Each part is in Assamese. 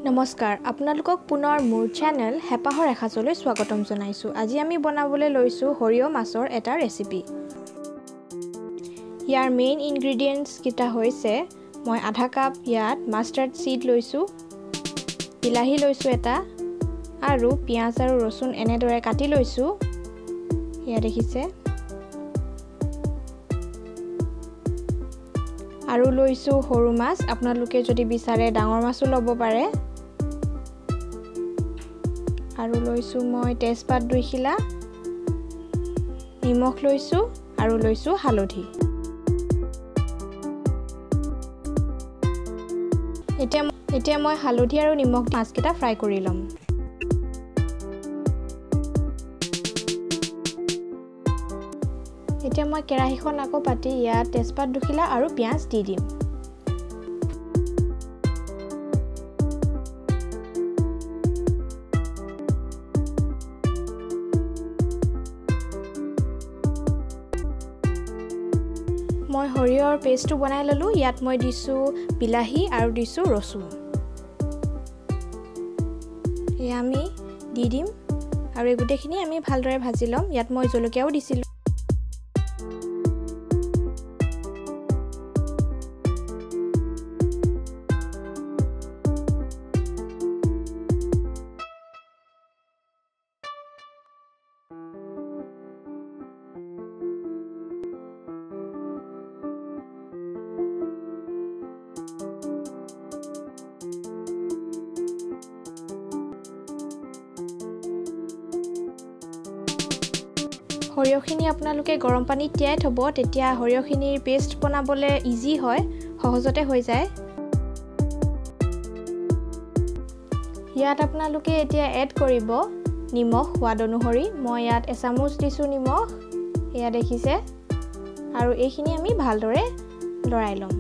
নমস্কাৰ আপোনালোকক পুনৰ মোৰ চেনেল হেপাহৰ এখাজলৈ স্বাগতম জনাইছো। আজি আমি বনাবলৈ লৈছো হৰিয় মাছৰ এটা ৰেচিপি। ইয়াৰ মেইন ইনগ্ৰেডিয়েন্টস কিটা হৈছে মই আধা কাপ ইয়াত মাষ্টাৰ্ড সিড লৈছো, বিলাহী লৈছো এটা আৰু পিয়াজ আৰু ৰসুন এনেদৰে কাটি লৈছো। ইয়া দেখিছে আৰু লৈছো সৰু মাছ, আপোনালোকে যদি বিচাৰে ডাঙৰ মাছও ল'ব পাৰে। আৰু লৈছো মই তেজপাত 2 খিলা, নিমখ লৈছো আৰু লৈছো হালধি। এতিয়া মই হালধি আৰু নিমখ মাছকেইটা ফ্ৰাই কৰি লম। এতিয়া মই কেৰাহীখন আকৌ পাতি ইয়াত তেজপাত 2 খিলা আৰু পিয়াজ দি দিম। মই হৰিয়ৰ পেষ্টটো বনাই ললো। ইয়াত মই দিছো বিলাহী আৰু দিছো ৰসুন। এয়া আমি দি দিম আৰু এই গুটেখিনি আমি ভালদৰে ভাজি লম। ইয়াত মই জলকীয়াও দিছিলো। সৰিয়হখিনি আপোনালোকে গৰম পানীত তিয়াই থব, তেতিয়া সৰিয়হখিনিৰ পেষ্ট বনাবলৈ ইজি হয়, সহজতে হৈ যায়। ইয়াত আপোনালোকে এতিয়া এড কৰিব নিমখ সোৱাদ অনুসৰি। মই ইয়াত এচামুচ দিছো নিমখ, এয়া দেখিছে। আৰু এইখিনি আমি ভালদৰে লৰাই লম।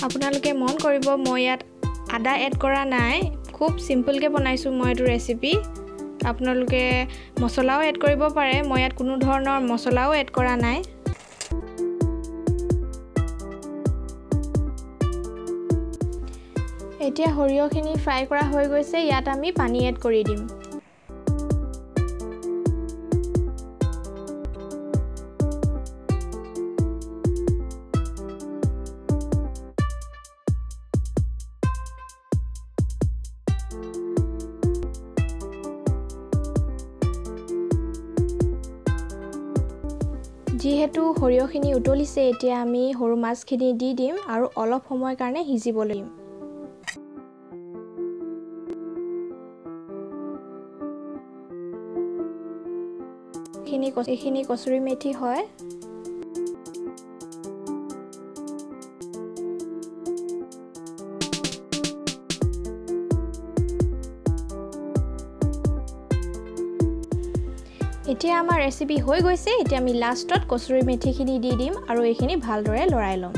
আপোনালোকে মন কৰিব মই ইয়াত আদা এড কৰা নাই, খুব সিম্পলকৈ বনাইছো মই এইটো ৰেচিপি। আপোনালোকে মছলাও এড কৰিব পাৰে, মই ইয়াত কোনো ধৰণৰ মছলাও এড কৰা নাই। এতিয়া সৰিয়হখিনি ফ্ৰাই কৰা হৈ গৈছে, ইয়াত আমি পানী এড কৰি দিম। যিহেতু সৰিয়হখিনি উতলিছে, এতিয়া আমি সৰু মাছখিনি দি দিম আৰু অলপ সময়ৰ কাৰণে সিজিবলৈ দিম। এইখিনি কচুৰি মেথি হয়। এতিয়া আমাৰ ৰেচিপি হৈ গৈছে। এতিয়া আমি লাষ্টত কচুৰি মেথিখিনি দি দিম আৰু এইখিনি ভালদৰে লৰাই লম।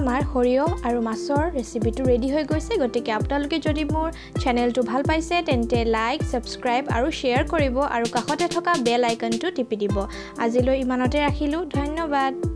আমাৰ সৰিয়হ আৰু মাছৰ ৰেচিপিটো ৰেডি হৈ গৈছে। গতিকে আপোনালোকে যদি মোৰ চেনেলটো ভাল পাইছে তেন্তে লাইক, সাবস্ক্ৰাইব আৰু শ্বেয়াৰ কৰিব আৰু কাষতে থকা বেল আইকনটো টিপি দিব। আজিলৈ ইমানতে ৰাখিলোঁ। ধন্যবাদ।